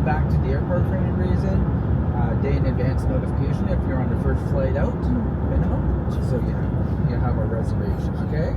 back to the airport for any reason, day in advance notification if you're on the first flight out, minimum, so you have a reservation, okay?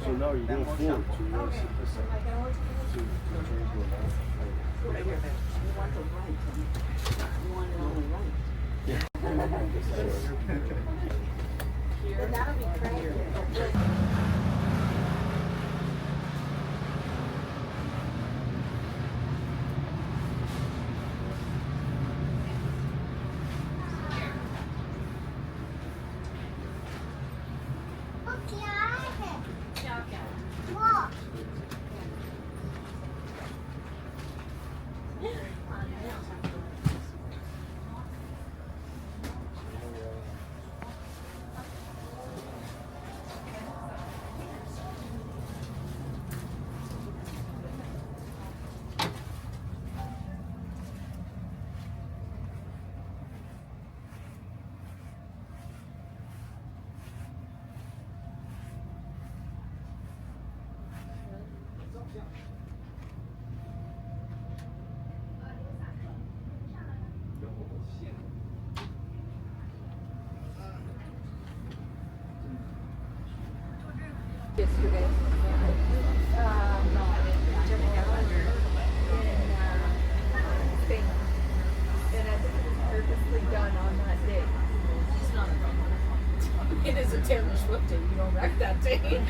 So now you're going forward, so you want to sit this side. So you change going out. Right here. You want the right. You want it on the right. Yeah. Here. That'll be great. Actually,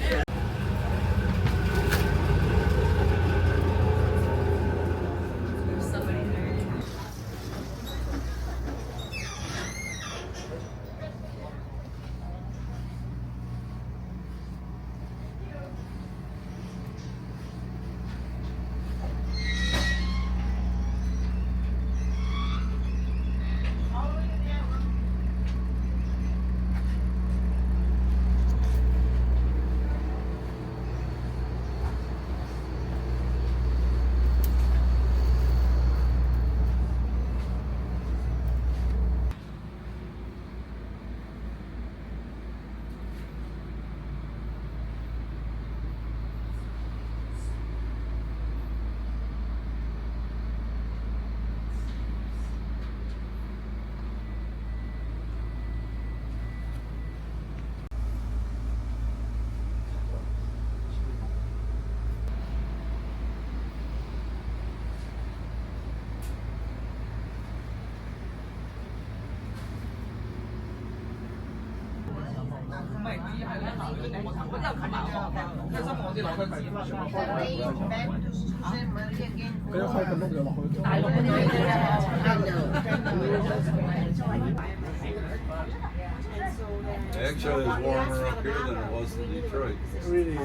it's warmer up here than it was in Detroit. Really?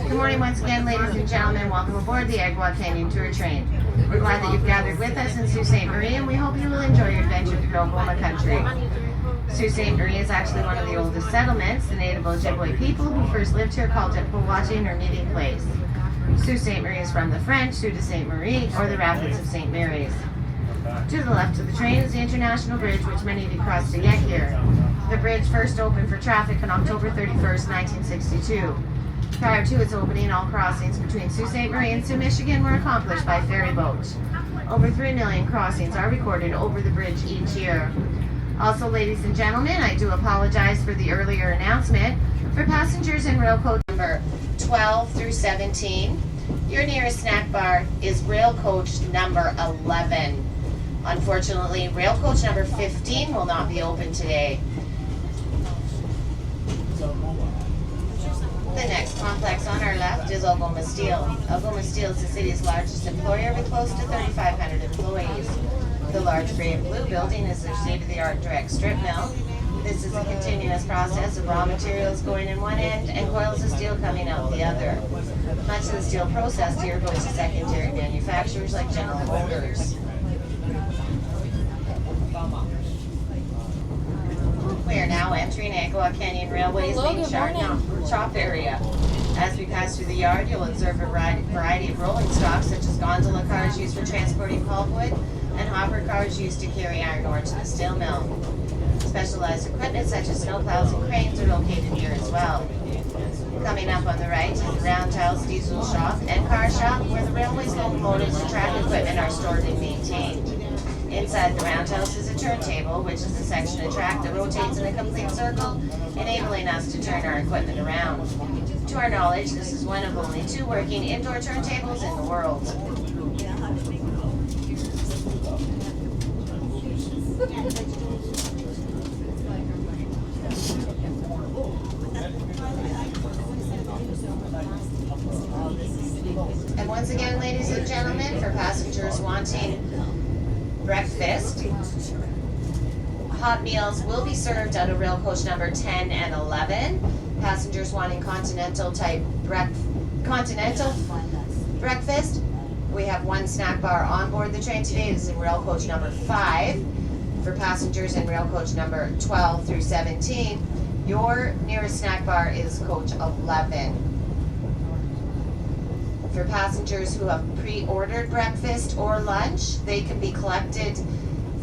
Good morning once again, ladies and gentlemen. Welcome aboard the Agawa Canyon Tour train. We're glad that you've gathered with us in Sault Ste. Marie, and we hope you will enjoy your adventure through Oklahoma country. Sault Ste. Marie is actually one of the oldest settlements. The native Ojibwe people who first lived here called it Powhatan, or meeting place. Sault Ste. Marie is from the French, Sault de Ste. Marie, or the Rapids of St. Mary's. To the left of the train is the International Bridge, which many of you crossed to get here. The bridge first opened for traffic on October 31st, 1962. Prior to its opening, all crossings between Sault Ste. Marie and Sault, Michigan were accomplished by ferry boat. Over 3 million crossings are recorded over the bridge each year. Also, ladies and gentlemen, I do apologize for the earlier announcement. For passengers in rail coach number 12 through 17, your nearest snack bar is rail coach number 11. Unfortunately, rail coach number 15 will not be open today. The next complex on our left is Agawa Steel. Agawa Steel is the city's largest employer with close to 3,500 employees. The large gray and blue building is their state-of-the-art direct strip mill. This is a continuous process of raw materials going in one end and coils of steel coming out the other. Much of the steel processed here goes to secondary manufacturers like General Motors. We are now entering Agawa Canyon Railway's main shop area. As we pass through the yard, you'll observe a variety of rolling stocks, such as gondola cars used for transporting pulpwood and hopper cars used to carry iron ore to the steel mill. Specialized equipment such as snowplows and cranes are located here as well. Coming up on the right is the Roundhouse Diesel Shop and Car Shop, where the railway's locomotives and track equipment are stored and maintained. Inside the roundhouse is a turntable, which is a section of track that rotates in a complete circle, enabling us to turn our equipment around. To our knowledge, this is one of only 2 working indoor turntables in the world. And once again, ladies and gentlemen, for passengers wanting breakfast, hot meals will be served out of rail coach number 10 and 11. Passengers wanting continental breakfast, we have 1 snack bar on board the train today. This is in rail coach number 5. For passengers in rail coach number 12 through 17, your nearest snack bar is coach 11. For passengers who have pre-ordered breakfast or lunch, they can be collected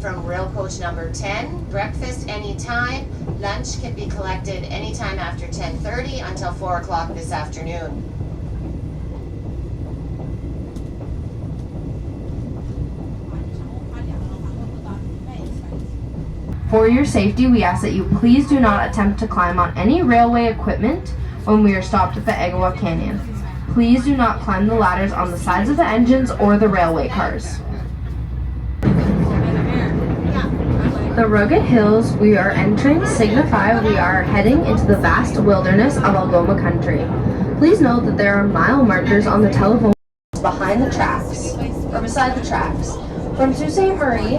from rail coach number 10. Breakfast anytime. Lunch can be collected anytime after 10:30 until 4 o'clock this afternoon. For your safety, we ask that you please do not attempt to climb on any railway equipment when we are stopped at the Agawa Canyon. Please do not climb the ladders on the sides of the engines or the railway cars. The rugged hills we are entering signify we are heading into the vast wilderness of Algoma country. Please note that there are mile markers on the telephone behind the tracks, or beside the tracks. From Sault Ste. Marie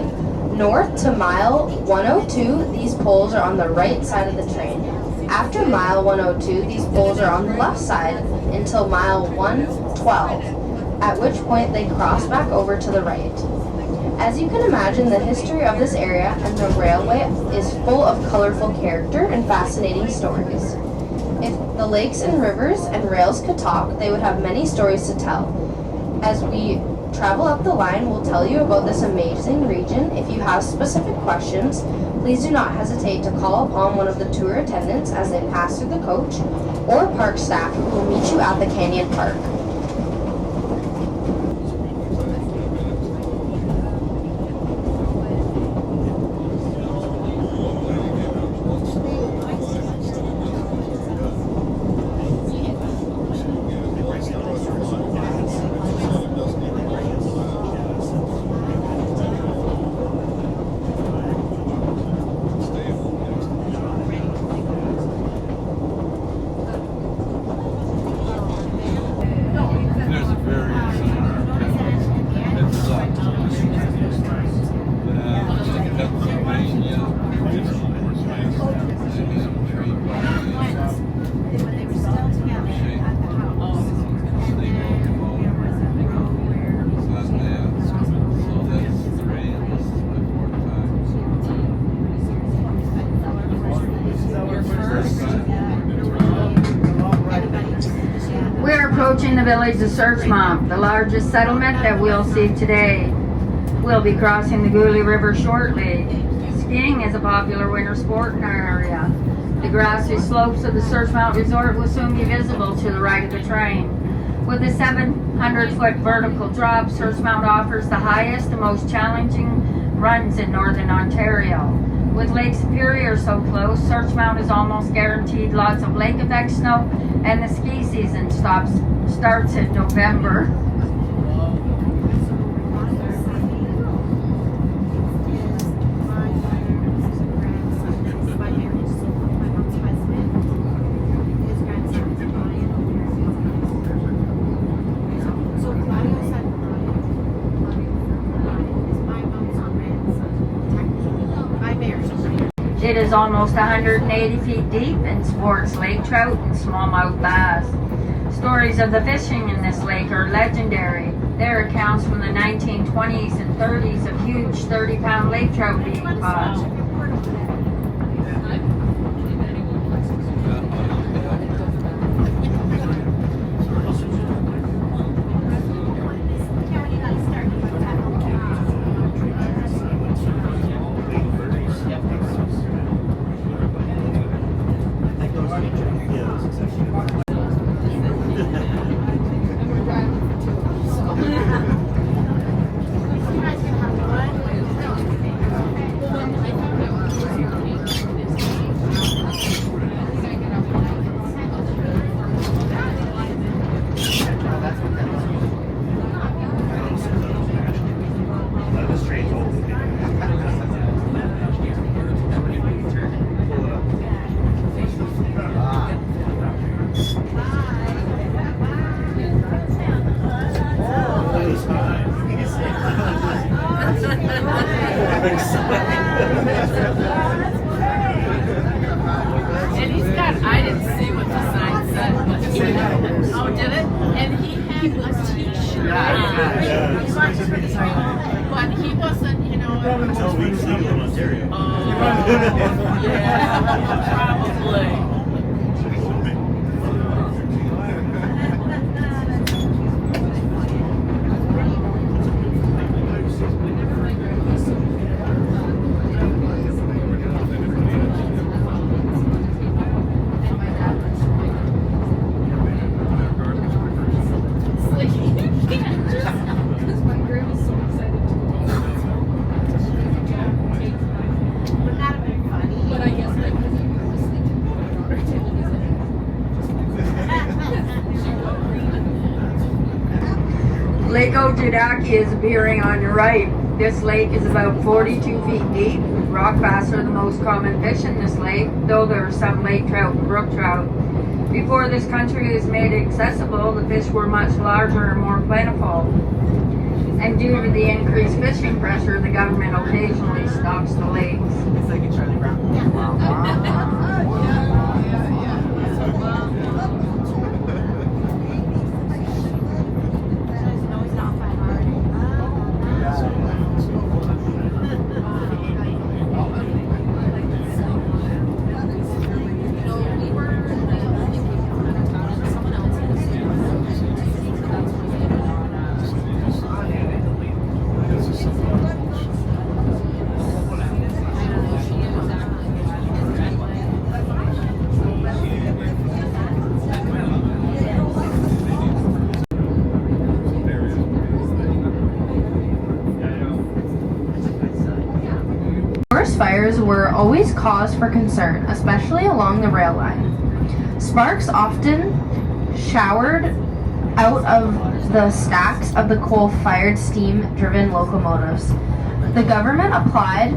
north to mile 102, these poles are on the right side of the train. After mile 102, these poles are on the left side until mile 112, at which point they cross back over to the right. As you can imagine, the history of this area and the railway is full of colorful character and fascinating stories. If the lakes and rivers and rails could talk, they would have many stories to tell. As we travel up the line, we'll tell you about this amazing region. If you have specific questions, please do not hesitate to call upon one of the tour attendants as they pass through the coach, or park staff who will meet you at the Canyon Park. Approaching the village of Surchmont, the largest settlement that we'll see today. We'll be crossing the Goulet River shortly. Skiing is a popular winter sport in our area. The grassy slopes of the Surchmont Resort will soon be visible to the right of the train. With a 700-foot vertical drop, Surchmont offers the highest and most challenging runs in northern Ontario. With Lake Superior so close, Surchmont is almost guaranteed lots of lake effect snow, and the ski season starts in November. It is almost 180 feet deep and sports lake trout and smallmouth bass. Stories of the fishing in this lake are legendary. There are accounts from the 1920s and 30s of huge 30-pound lake trout being caught. And he's got, I didn't see what the sign said, but he had, oh, did it? And he had a t-shirt on. But he wasn't, you know. Until we legal in Ontario. Oh, yeah, probably. Judaki is appearing on your right. This lake is about 42 feet deep. Rock bass are the most common fish in this lake, though there are some lake trout and brook trout. Before this country was made accessible, the fish were much larger and more plentiful. And due to the increased fishing pressure, the government occasionally stocks the lakes. It's like a Charlie Brown. Forest fires were always cause for concern, especially along the rail line. Sparks often showered out of the stacks of the coal-fired steam-driven locomotives. The government applied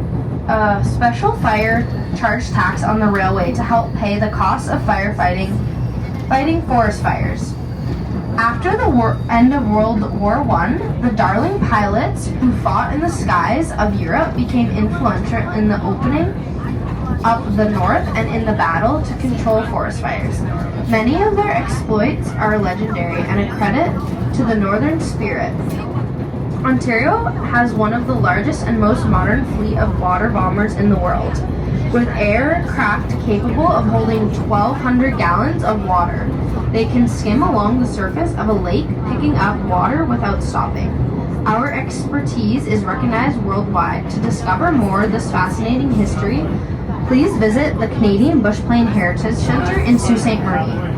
a special fire charge tax on the railway to help pay the costs of fighting forest fires. After the end of World War I, the Darling pilots who fought in the skies of Europe became influential in the opening up the north and in the battle to control forest fires. Many of their exploits are legendary and a credit to the northern spirit. Ontario has one of the largest and most modern fleet of water bombers in the world, with aircraft capable of holding 1,200 gallons of water. They can skim along the surface of a lake, picking up water without stopping. Our expertise is recognized worldwide. To discover more of this fascinating history, please visit the Canadian Bushplane Heritage Centre in Sault Ste. Marie.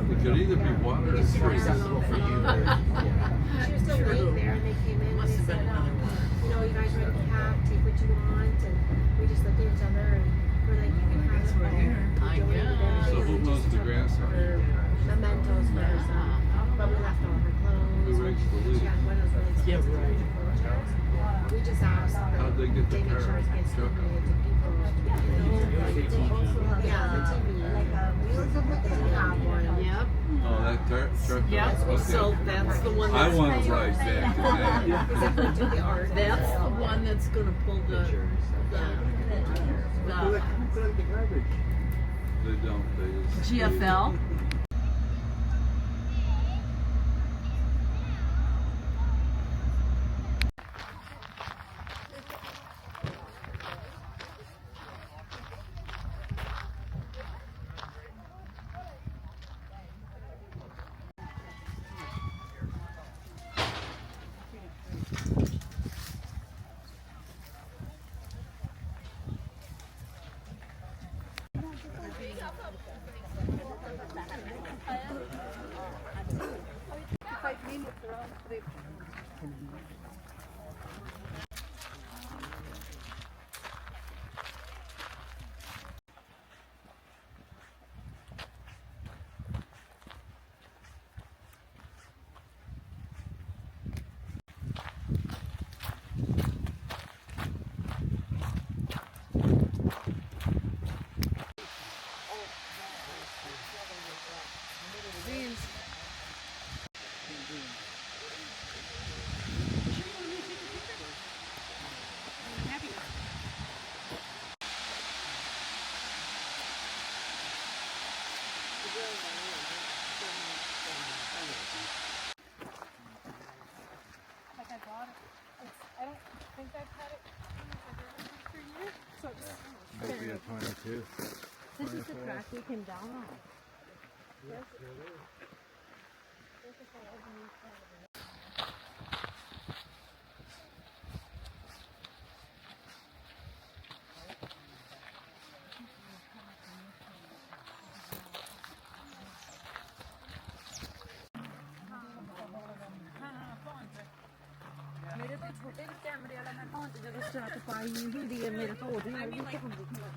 It could either be water or trees. Acceptable for you. She was still laying there and they came in and they said, you know, you guys ready to pack, take what you want, and we just looked at each other and we're like, you can have it right here. So who mows the grass on it? Mementos for her son, but we left all her clothes. Who rakes the leaves? Yeah, one was really expensive. We just asked that How'd they get the make car? sure it gets Truck? donated to people. Yeah, the TV. They have one. Yep. Oh, that truck? Yep. Okay. So that's the one. I That's want to ride that today. That's the one that's gonna pull the They don't. They just. GFL. Might be a 22. This is the track we came down on.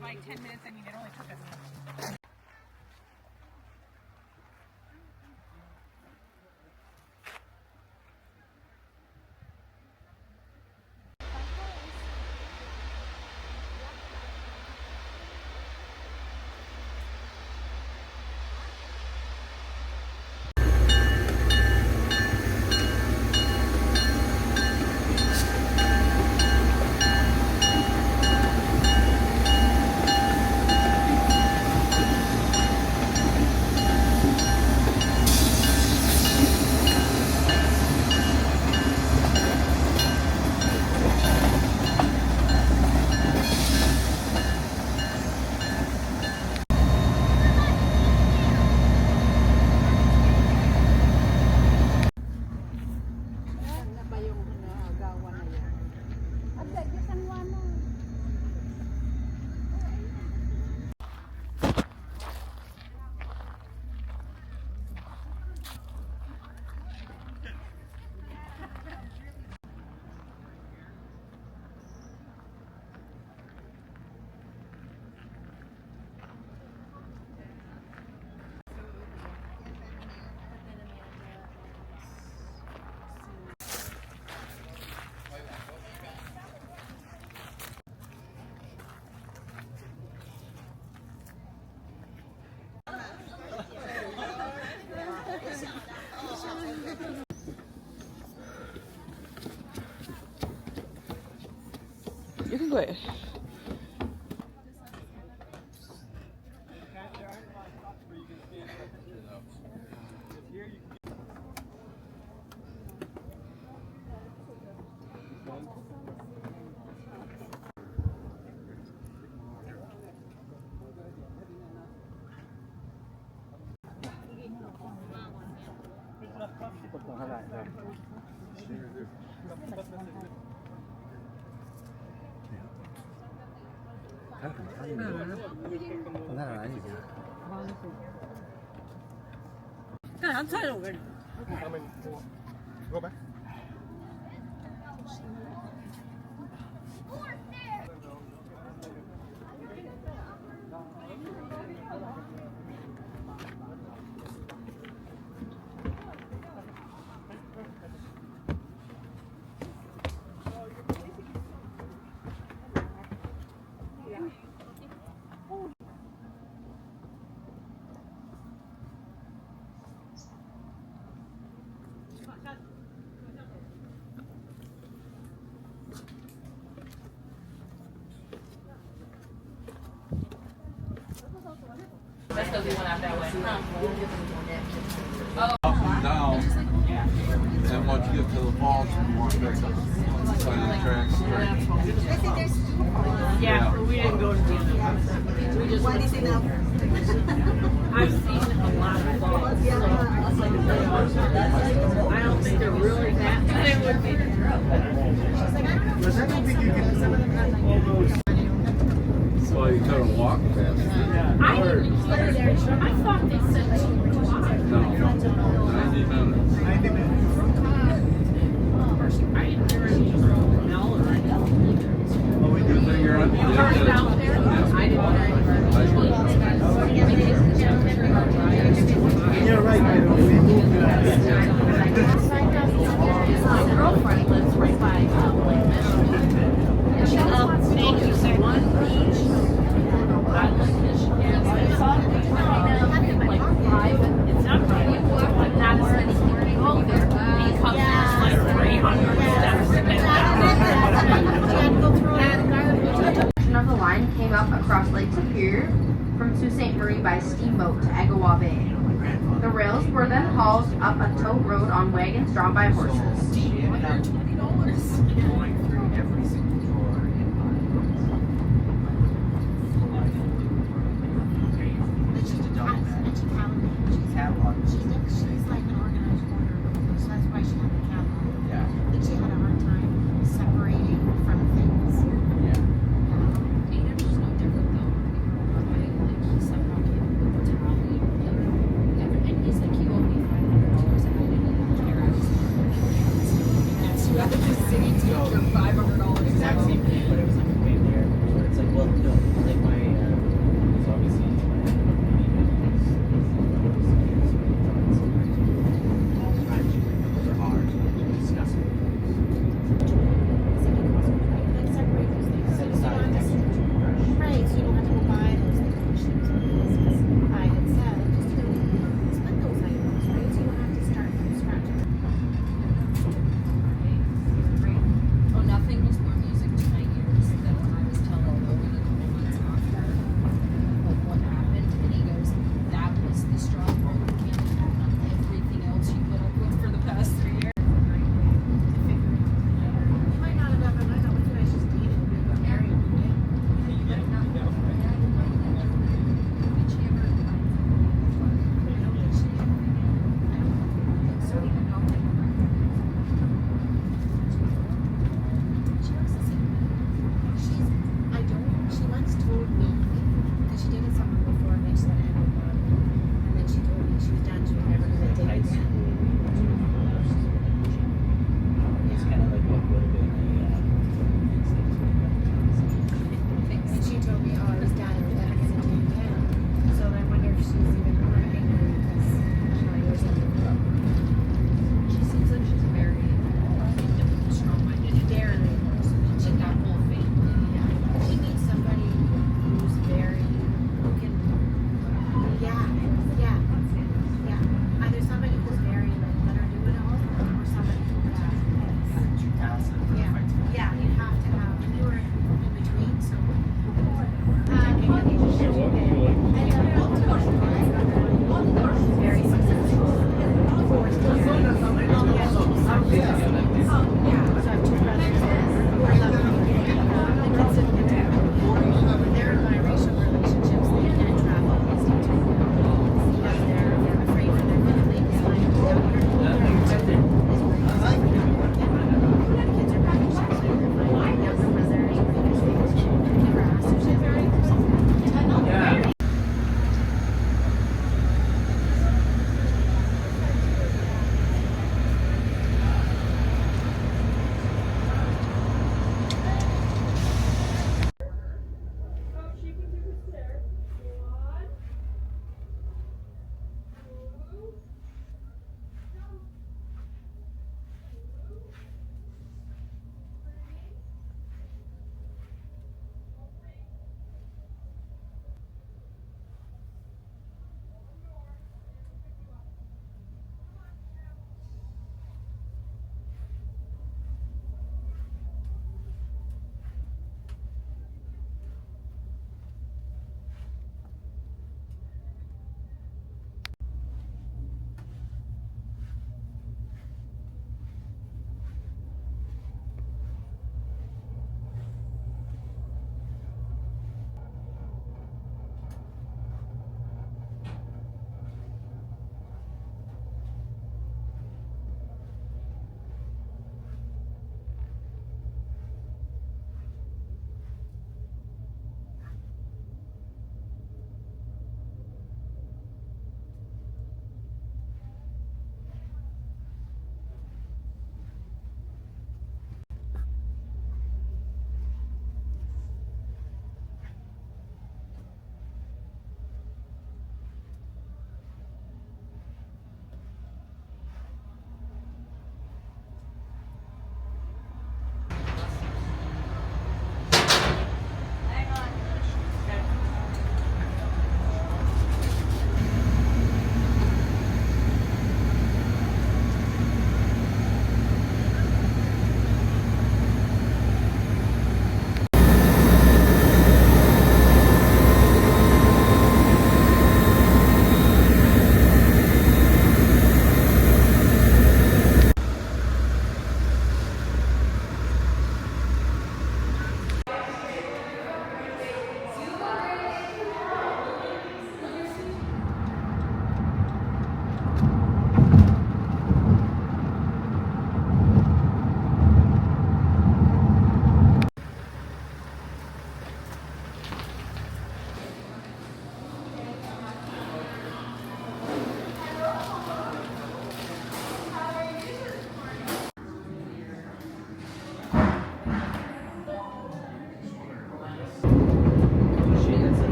Like 10 minutes, I mean, it only took us. You can go ahead. Go back. That's because we went out that way. Down. And once you get to the falls, you walk back up the side of the tracks straight. Yeah, we didn't go to the other one. We just What is it now? I've seen a lot of falls. So I don't think they're really that bad. They would be. I don't think you can all those. So you kind of walk past it. I thought they said 2 o'clock. No, 90 minutes. 90 minutes. I didn't hear any smell or anything. Oh, we do. Good thing you're on. Turned out there. I didn't Yeah, right. We moved My girlfriend lives right by Lake Michigan. And she loves one beach. I live in Michigan. It's like private. It's not private, but not as many people go there. Because there's like 300 steps to get Section of the line came up across Lake Superior from Sault Ste. Marie by steamboat to Agawa Bay. The rails were then hauled up a tote road on wagons drawn by horses.